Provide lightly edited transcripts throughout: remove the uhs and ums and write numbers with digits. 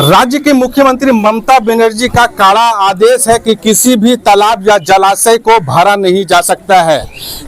राज्य की मुख्यमंत्री ममता बनर्जी का कड़ा आदेश है कि किसी भी तालाब या जलाशय को भरा नहीं जा सकता है।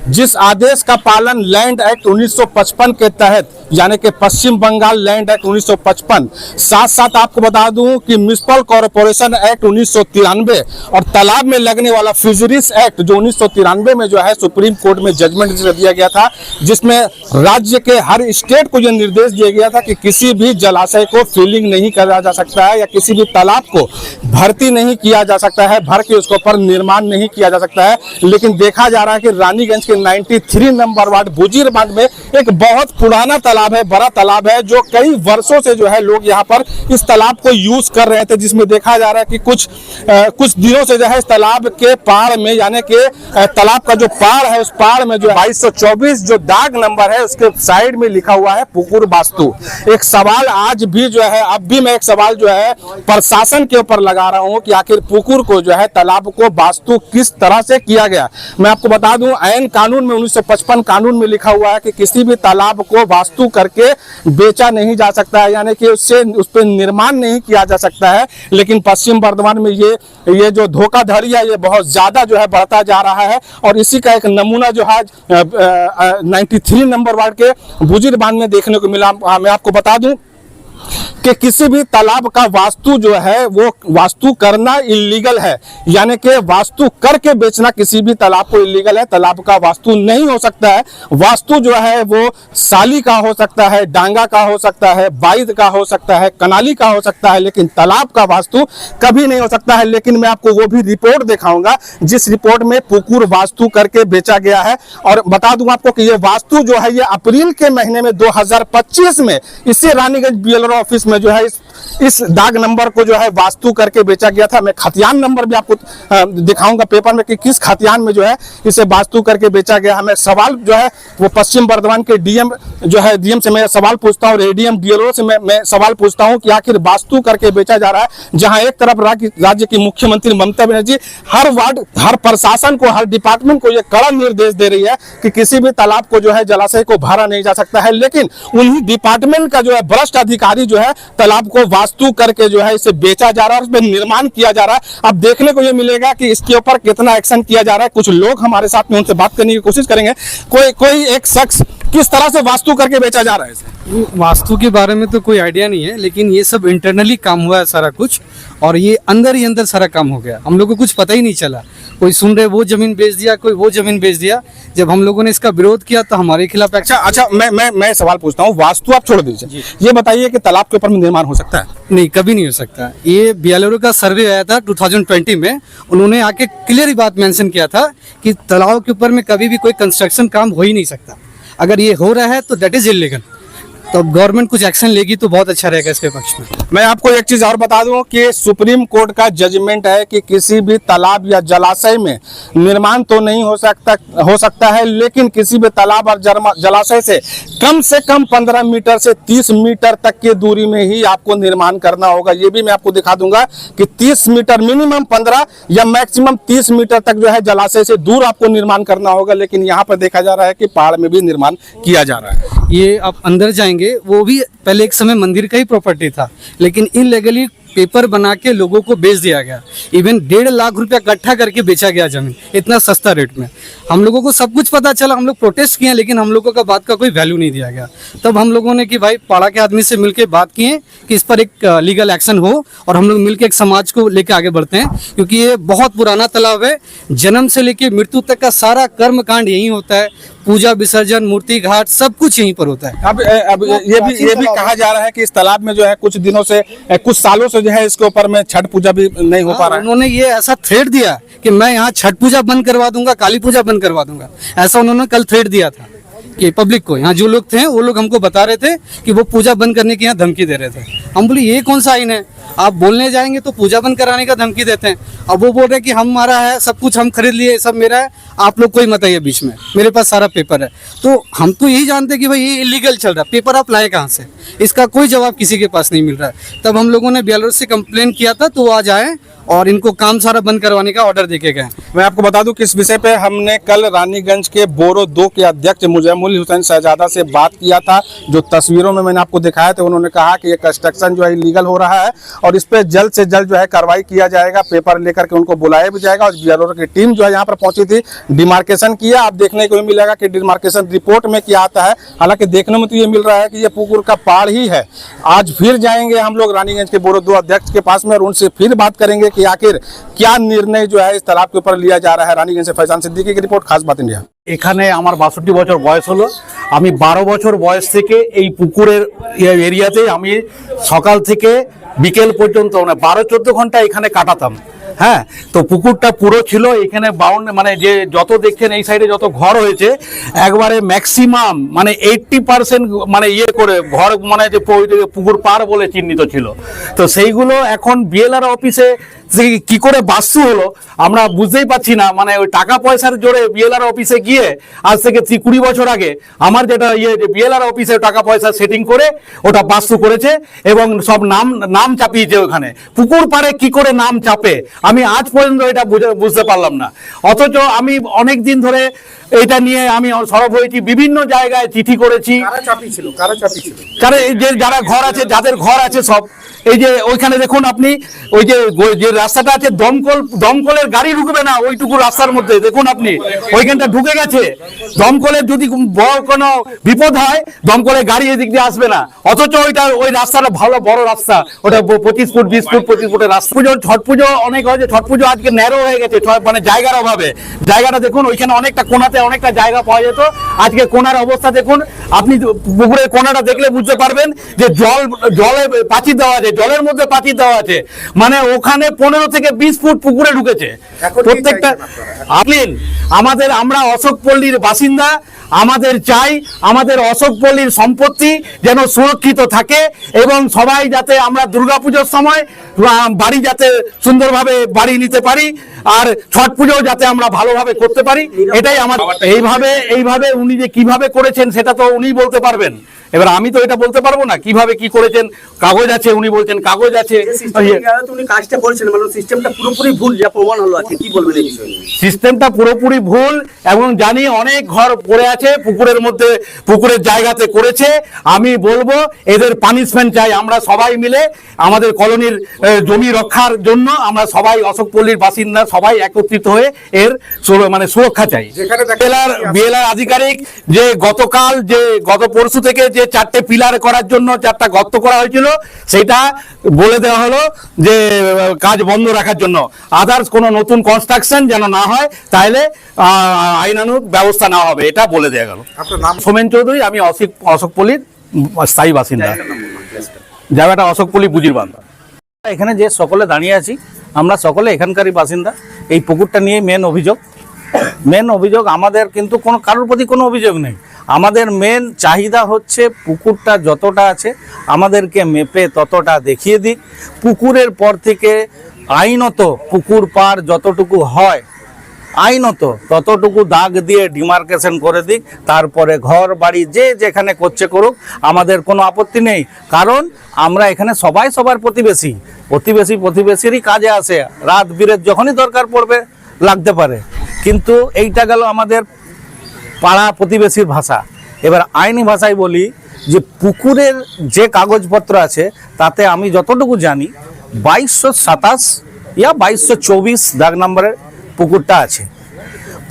जिस आदेश का पालन लैंड एक्ट 1955 के तहत यानी कि पश्चिम बंगाल लैंड एक्ट 1955, साथ साथ आपको बता दूं कि म्युनिसिपल कॉर्पोरेशन एक्ट 1993 और तालाब में लगने वाला फिशरीज एक्ट जो 1993 में जो है सुप्रीम कोर्ट में जजमेंट दिया गया था, जिसमें राज्य के हर स्टेट को यह निर्देश दिया गया था कि किसी भी जलाशय को फिलिंग नहीं करा जा सकता है या किसी भी तालाब को भर्ती नहीं किया जा सकता है, भर के उसके ऊपर निर्माण नहीं किया जा सकता है। लेकिन देखा जा रहा है कि रानीगंज के 93 नंबर वार्ड बुजीरबांध में एक बहुत पुराना तालाब है, बड़ा तालाब है, जो कई वर्षों से जो है लोग यहाँ पर इस तालाब को यूज कर रहे थे, जिसमें देखा जा रहा है कि कुछ दिनों से जो है इस तालाब के पार में यानी कि तालाब का जो पार है उस पार में जो 2224 जो दाग नंबर है उसके साइड में लिखा हुआ है पुकुर वास्तु। एक सवाल आज भी जो है, अब भी मैं एक सवाल जो है प्रशासन के ऊपर लगा रहा हूं कि आखिर पुकुर को जो है तालाब को वास्तु किस तरह से किया गया। मैं आपको बता दूं ऐन कानून में 1955 कानून में लिखा हुआ है कि किसी भी तालाब को वास्तु करके बेचा नहीं जा सकता है, यानी कि उस पर निर्माण नहीं किया जा सकता है। लेकिन पश्चिम बर्धमान में ये जो धोखाधड़ी है ये बहुत ज्यादा जो है बढ़ता जा रहा है और इसी का एक नमूना जो है 93 नंबर वार्ड के बुजीरबांध में देखने को मिला। मैं आपको बता दूं कि किसी भी तालाब का वास्तु जो है वो वास्तु करना इलीगल है, यानी कि वास्तु करके बेचना किसी भी तालाब को इलीगल है। तालाब का वास्तु नहीं हो सकता है। वास्तु जो है वो साली का हो सकता है, डांगा का हो सकता है, बाइद का हो सकता है, कनाली का हो सकता है, लेकिन तालाब का वास्तु कभी नहीं हो सकता है। लेकिन मैं आपको वो भी रिपोर्ट दिखाऊंगा जिस रिपोर्ट में पुकुर वास्तु करके बेचा गया है। और बता दूं आपको कि ये वास्तु जो है ये अप्रैल के महीने में 2025 में इसे रानीगंज BLO ऑफिस में जो है इस दाग नंबर को जो है वास्तु करके बेचा गया था। मैं खतियान नंबर भी आपको दिखाऊंगा पेपर में कि किस खतियान में जो है इसे वास्तु करके बेचा गया है। मैं सवाल जो है वो पश्चिम बर्धमान के DM जो है DM से मैं सवाल पूछता हूँ, ADM DLO से मैं सवाल पूछता हूँ कि आखिर वास्तु करके बेचा जा रहा है, जहां एक तरफ राज्य की मुख्यमंत्री ममता बनर्जी हर वार्ड, हर प्रशासन को, हर डिपार्टमेंट को यह कड़ा निर्देश दे रही है कि किसी भी तालाब को जो है जलाशय को भरा नहीं जा सकता है, लेकिन उन्हीं डिपार्टमेंट का जो है भ्रष्ट अधिकारी जो है तालाब को वास्तु करके जो है इसे बेचा जा रहा है, उसमें निर्माण किया जा रहा है। अब देखने को ये मिलेगा कि इसके ऊपर कितना एक्शन किया जा रहा है। कुछ लोग हमारे साथ में उनसे बात करने की कोशिश करेंगे। कोई एक शख्स किस तरह से वास्तु करके बेचा जा रहा है? वास्तु के बारे में तो कोई आइडिया नहीं है, लेकिन ये सब इंटरनली काम हुआ है सारा कुछ, और ये अंदर ही अंदर सारा काम हो गया। हम लोग को कुछ पता ही नहीं चला। कोई सुन रहे वो जमीन बेच दिया, कोई वो जमीन बेच दिया। जब हम लोगों ने इसका विरोध किया तो हमारे खिलाफ अच्छा मैं सवाल पूछता हूँ, वास्तु आप छोड़ दीजिए, ये बताइए कि तालाब के ऊपर में निर्माण हो सकता है? नहीं, कभी नहीं हो सकता। ये BLO का सर्वे आया था 2020 में, उन्होंने आके क्लियर ही बात मेंशन किया था कि तालाब के ऊपर में कभी भी कोई कंस्ट्रक्शन काम हो ही नहीं सकता। अगर ये हो रहा है तो दैट इज इलीगल। तो गवर्नमेंट कुछ एक्शन लेगी तो बहुत अच्छा रहेगा इसके पक्ष में। मैं आपको एक चीज और बता दूं कि सुप्रीम कोर्ट का जजमेंट है कि किसी भी तालाब या जलाशय में निर्माण तो नहीं हो सकता है, लेकिन किसी भी तालाब और जलाशय से कम 15 मीटर से 30 मीटर तक की दूरी में ही आपको निर्माण करना होगा। ये भी मैं आपको दिखा दूंगा कि 30 मीटर मिनिमम 15 या मैक्सिमम 30 मीटर तक जो है जलाशय से दूर आपको निर्माण करना होगा। लेकिन यहाँ पर देखा जा रहा है कि पहाड़ में भी निर्माण किया जा रहा है। ये आप अंदर जाएंगे, वो भी पहले एक समय मंदिर का ही प्रॉपर्टी था, लेकिन इनलीगली पेपर बना के लोगों को बेच दिया गया। इवन 1.5 लाख रुपया इकट्ठा करके बेचा गया जमीन, इतना सस्ता रेट में। हम लोगों को सब कुछ पता चला, हम लोग प्रोटेस्ट किए, लेकिन हम लोगों का बात का कोई वैल्यू नहीं दिया गया। तब हम लोगों ने कि भाई पाड़ा के आदमी से मिलकर बात किए कि इस पर एक लीगल एक्शन हो और हम लोग मिलकर एक समाज को लेकर आगे बढ़ते हैं, क्योंकि ये बहुत पुराना तालाब है। जन्म से लेकर मृत्यु तक का सारा कर्म कांड यहीं होता है। पूजा विसर्जन, मूर्ति घाट, सब कुछ यहीं पर होता है। अब ये भी कहा जा रहा है कि इस तालाब में जो है कुछ दिनों से, कुछ सालों से जो है इसके ऊपर में छठ पूजा भी नहीं हो पा रहा है। उन्होंने ये ऐसा थ्रेट दिया कि मैं यहाँ छठ पूजा बंद करवा दूंगा, काली पूजा बंद करवा दूंगा, ऐसा उन्होंने कल थ्रेट दिया था कि पब्लिक को। यहाँ जो लोग थे वो लोग हमको बता रहे थे कि वो पूजा बंद करने की यहाँ धमकी दे रहे थे। हम बोले ये कौन सा आइन है, आप बोलने जाएंगे तो पूजा बंद कराने का धमकी देते हैं। अब वो बोल रहे हैं कि हमारा है, सब कुछ हम खरीद लिए, सब मेरा है, आप लोग कोई मत आइए बीच में, मेरे पास सारा पेपर है। तो हम तो यही जानते हैं कि भाई ये इलीगल चल रहा है, पेपर आप लाए कहाँ से? इसका कोई जवाब किसी के पास नहीं मिल रहा है। तब हम लोगों ने BLO से कंप्लेन किया था, तो आज आए और इनको काम सारा बंद करवाने का ऑर्डर देके गए। मैं आपको बता दूं कि इस विषय पे हमने कल रानीगंज के बोरो 2 के अध्यक्ष मुजम्मिल हुसैन शहजादा से बात किया था। जो तस्वीरों में मैंने आपको दिखाया था, उन्होंने कहा कि ये कंस्ट्रक्शन जो है इलीगल हो रहा है और इस पे जल्द से जल्द जो है कार्रवाई किया जाएगा। पेपर लेकर के उनको बुलाया भी जाएगा और ब्यूरो की टीम जो है यहाँ पर पहुंची थी, डिमार्केशन किया। आप देखने को भी मिलेगा कि डिमार्केशन रिपोर्ट में क्या आता है। हालांकि देखने में तो ये मिल रहा है कि ये पुकुर का पहाड़ ही है। आज फिर जाएंगे हम लोग रानीगंज के बोरो 2 अध्यक्ष के पास में और उनसे फिर बात करेंगे कि आखिर क्या निर्णय जो है इस तालाब के ऊपर लिया जा रहा है। रानीगंज से फैजान सिद्दीकी की रिपोर्ट, खास बात इंडिया। এখানে আমার 62 বছর বয়স হলো। আমি 12 বছর বয়স থেকে এই পুকুরের এরিয়াতে আমি সকাল থেকে বিকেল পর্যন্ত মানে 12-14 ঘন্টা এখানে কাটাতাম। হ্যাঁ, তো পুকুরটা পুরো ছিল। এখানে বাউন্ড মানে যে যত দেখছেন এই সাইডে যত ঘর হয়েছে একবারে ম্যাক্সিমাম মানে 80% মানে ইয়ে করে ঘর মানে যে পুকুর পাড় বলে চিহ্নিত ছিল। তো সেইগুলো এখন বিএলআর অফিসে কি করে বাস্তু হলো আমরা বুঝতেই পারছি না। মানে ওই টাকা পয়সার জোরে বিএলআর অফিসে গিয়ে আজ থেকে 20 বছর আগে আমার যেটা বিএলআর অফিসে টাকা পয়সা সেটিং করে ওটা বাস্তু করেছে এবং সব নাম চাপিয়েছে ওখানে। পুকুর পাড়ে কি করে নাম চাপে আমি আজ পর্যন্ত এটা বুঝতে পারলাম না। অথচ আমি অনেক দিন ধরে এটা নিয়ে আমি সরব হয়েছি, বিভিন্ন জায়গায় চিঠি করেছি। কারণ এই যে যারা ঘর আছে, যাদের ঘর আছে সব এই যে ওইখানে দেখুন আপনি ওই যে রাস্তাটা আছে দমকলের গাড়ি ঢুকবে না ওইটুকু রাস্তার মধ্যে, দেখুন আপনি ওইখানটা ঢুকে গেছে। দমকলের যদি বড় কোনো বিপদ হয় দমকলের গাড়ি এদিক দিয়ে আসবে না। অথচ ওই রাস্তাটা ভালো বড় রাস্তা, ওটা 25 ফুট 20 ফুট 25 ফুটের রাস্তা। ছট পুজো অনেক হয়েছে, ছট পুজো আজকে ন্যারো হয়ে গেছে মানে জায়গার অভাবে। জায়গাটা দেখুন ওইখানে অনেকটা কোনাতে অনেকটা জায়গা পাওয়া যেত, আজকে কোনার অবস্থা দেখুন। আপনি পুকুরের কোনাটা দেখলে বুঝতে পারবেন যে জলে পাঁচির দেওয়া আছে, জলের মধ্যে পাঁচির দেওয়া আছে, মানে ওখানে 15 থেকে 20 ফুট পুকুরে ঢুকেছে প্রত্যেকটা। আমরা অশোকপল্লীর বাসিন্দা, আমাদের চাই আমাদের অশোকপল্লীর সম্পত্তি যেন সুরক্ষিত থাকে এবং সবাই যাতে আমরা দুর্গাপুজোর সময় বাড়ি যাতে সুন্দরভাবে বাড়ি নিতে পারি আর ছট পুজো যাতে আমরা ভালোভাবে করতে পারি, এটাই আমার। এইভাবে উনি যে কিভাবে করেছেন সেটা তো উনি বলতে পারবেন। এবার আমি তো এটা বলতে পারবো না কিভাবে কি করেছেন। কাগজ আছে, উনি বলছেন কাগজ আছে। উনি কাজটা করেছেন মানে সিস্টেমটা পুরোপুরি ভুল যা প্রমাণ হলো আজকে, কি বলবেন এই বিষয়ে? সিস্টেমটা পুরোপুরি ভুল এবং জানি অনেক ঘর পড়ে আছে পুকুরের মধ্যে, পুকুরের জায়গাতে করেছে। আমি বলবো এদের পানিশমেন্ট চাই। আমরা সবাই মিলে আমাদের কলোনির জমি রক্ষার জন্য আমরা সবাই অশোকপল্লীর বাসিন্দা সবাই একত্রিত হয়ে এর মানে সুরক্ষা চাই। বিএলআর আধিকারিক যে গত পরশু থেকে যে 4টে পিলার করার জন্য 4টা গর্ত করা হয়েছিল সেটা বলে দেওয়া হলো যে কাজ বন্ধ রাখার জন্য, আদার্স কোনো নতুন কনস্ট্রাকশন যেন না হয়, তাহলে আইনানুগ ব্যবস্থা নেওয়া হবে, এটা বলে দেওয়া গেল। আপনার নাম? সোমেন চৌধুরী, আমি অশোকপল্লীর স্থায়ী বাসিন্দা, জায়গাটা অশোকপল্লী বুজির বান্ধা। এখানে যে সকলে দাঁড়িয়ে আছি আমরা সকলে এখানকারই বাসিন্দা। এই পুকুরটা নিয়ে মেন অভিযোগ আমাদের, কিন্তু কোনো কারোর প্রতি কোনো অভিযোগ নেই। আমাদের মেন চাহিদা হচ্ছে পুকুরটা যতটা আছে আমাদেরকে মেপে ততটা দেখিয়ে দিক। পুকুরের পর থেকে আইনত পুকুর পার যতটুকু হয় আইনত ততটুকু দাগ দিয়ে ডিমার্কেশন করে দিক। তারপরে ঘর বাড়ি যে যেখানে করছে করুক, আমাদের কোনো আপত্তি নেই। কারণ আমরা এখানে সবাই সবার প্রতিবেশীরই কাজে আসে, রাত বিরেত যখনই দরকার পড়বে লাগতে পারে। কিন্তু এইটা গেল আমাদের পাড়া প্রতিবেশীর ভাষা। এবার আইনি ভাষায় বলি যে পুকুরের যে কাগজপত্র আছে তাতে আমি যতটুকু জানি 2227 ইয়া 2224 দাগ নম্বরের পুকুরটা আছে।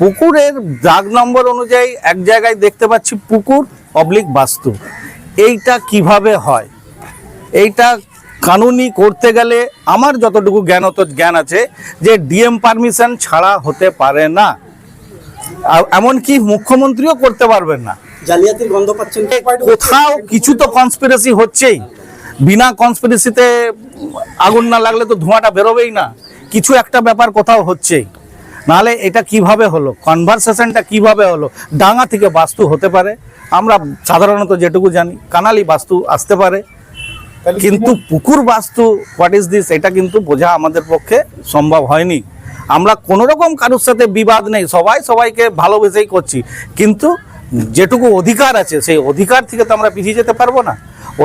পুকুরের দাগ নম্বর অনুযায়ী এক জায়গায় দেখতে পাচ্ছি পুকুর / বাস্তু। এইটা কিভাবে হয়, এইটা কানুনি করতে গেলে আমার যতটুকু জ্ঞান আছে যে ডিএম পারমিশন ছাড়া হতে পারে না, এমনকি মুখ্যমন্ত্রীও করতে পারবেন না। জালিয়াতির গন্ধ পাচ্ছেন কোথাও কিছু তো কনস্পিরেসি হচ্ছেই। বিনা কনস্পিরেসিতে আগুন না লাগলে তো ধোঁয়াটা বেরোবেই না। কিছু একটা ব্যাপার কোথাও হচ্ছেই, নাহলে এটা কিভাবে হলো, কনভারসেশনটা কিভাবে হলো। ডাঙা থেকে বাস্তু হতে পারে, আমরা সাধারণত যেটুকু জানি কানালি বাস্তু আসতে পারে, কিন্তু পুকুর বাস্তু হোয়াট ইজ দিস এটা কিন্তু বোঝা আমাদের পক্ষে সম্ভব হয়নি। আমরা কোনো রকম কারোর সাথে বিবাদ নেই, সবাই সবাইকে ভালোবেসেই করছি, কিন্তু যেটুকু অধিকার আছে সেই অধিকার থেকে তো আমরা পিছিয়ে যেতে পারবো না।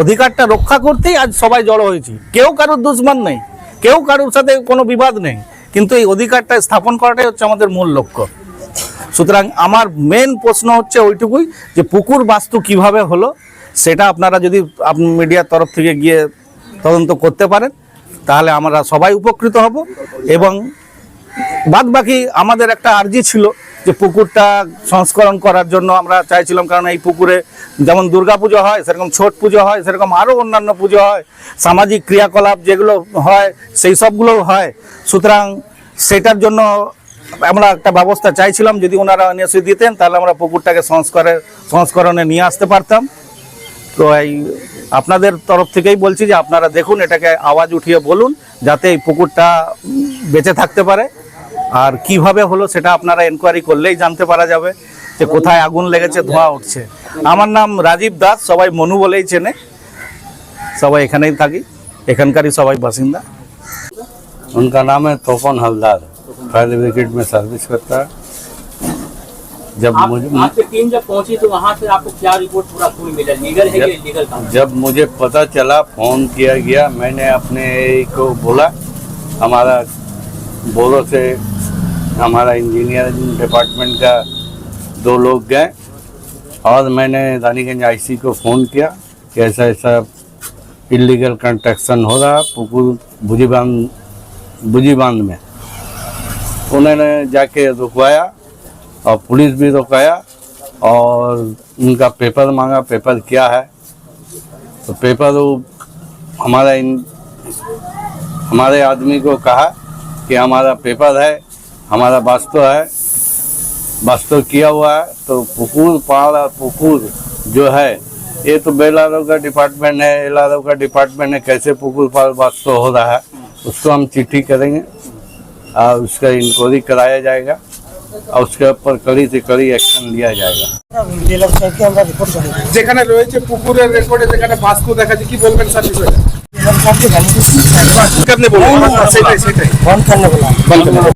অধিকারটা রক্ষা করতেই আজ সবাই জড়ো হয়েছি, কেউ কারোর দুশ্মন নেই, কেউ কারোর সাথে কোনো বিবাদ নেই, কিন্তু এই অধিকারটা স্থাপন করাটাই হচ্ছে আমাদের মূল লক্ষ্য। সুতরাং আমার মেন প্রশ্ন হচ্ছে ওইটুকুই যে পুকুর বাস্তু কিভাবে হলো, সেটা আপনারা যদি মিডিয়ার তরফ থেকে গিয়ে তদন্ত করতে পারেন তাহলে আমরা সবাই উপকৃত হব। এবং বাদ বাকি আমাদের একটা আর্জি ছিল যে পুকুরটা সংস্করণ করার জন্য আমরা চাইছিলাম, কারণ এই পুকুরে যেমন দুর্গাপুজো হয়, সেরকম ছট পুজো হয়, সেরকম আরও অন্যান্য পুজো হয়, সামাজিক ক্রিয়াকলাপ যেগুলো হয় সেই সবগুলোও হয়। সুতরাং সেটার জন্য আমরা একটা ব্যবস্থা চাইছিলাম, যদি ওনারা এনওসি দিতেন তাহলে আমরা পুকুরটাকে সংস্করণে নিয়ে আসতে পারতাম। তো এই আপনাদের তরফ থেকেই বলছি যে আপনারা দেখুন, এটাকে আওয়াজ উঠিয়ে বলুন যাতে এই পুকুরটা বেঁচে থাকতে পারে। আর কিভাবে হলো সেটা আপনারা এনকোয়ারি করলেই জানতে পারা যাবে যে কোথায় আগুন লেগেছে, ধোঁয়া উঠছে। আমার নাম রাজীব দাস, সবাই মনু বলেই চেনে, সবাই এখানেই থাকি, এখানকারই সবাই বাসিন্দা। उनका नाम है तोफन हवलदार, फायर ब्रिगेड में सर्विस करता है। जब मुझे आपकी टीम जब पहुंची तो वहां से आपको क्या रिपोर्ट पूरा पूरी मिला, लीगल है या इलीगल काम? जब मुझे पता चला, फोन किया गया, मैंने अपने को बोला, हमारा बोलो से हमारा इंजीनियरिंग डिपार्टमेंट का 2 लोग गए और मैंने रानीगंज आईसी को फ़ोन किया कि ऐसा ऐसा इलीगल कंस्ट्रक्शन हो रहा पुकुर बुझी बांध में। उन्होंने जाके रुकवाया और पुलिस भी रुकाया और उनका पेपर मांगा, पेपर क्या है, तो पेपर वो हमारे आदमी को कहा कि हमारा पेपर है, हमारा वास्तव है, वास्तव किया हुआ है। तो पुकुर जो है ये तो बेलारो का डिपार्टमेंट है, एलारो का डिपार्टमेंट है, कैसे पुकुर पार वास्तव हो रहा है उसको हम चिट्ठी करेंगे और उसका इंक्वायरी कराया जाएगा और उसके ऊपर कड़ी से कड़ी एक्शन लिया जाएगा। যেখানে রয়েছে পুকুরের রেকর্ডে যেখানে বাস্তু দেখা যায়, কি বলবেন স্যার বিষয়টা? আপনি বলুন সেটাই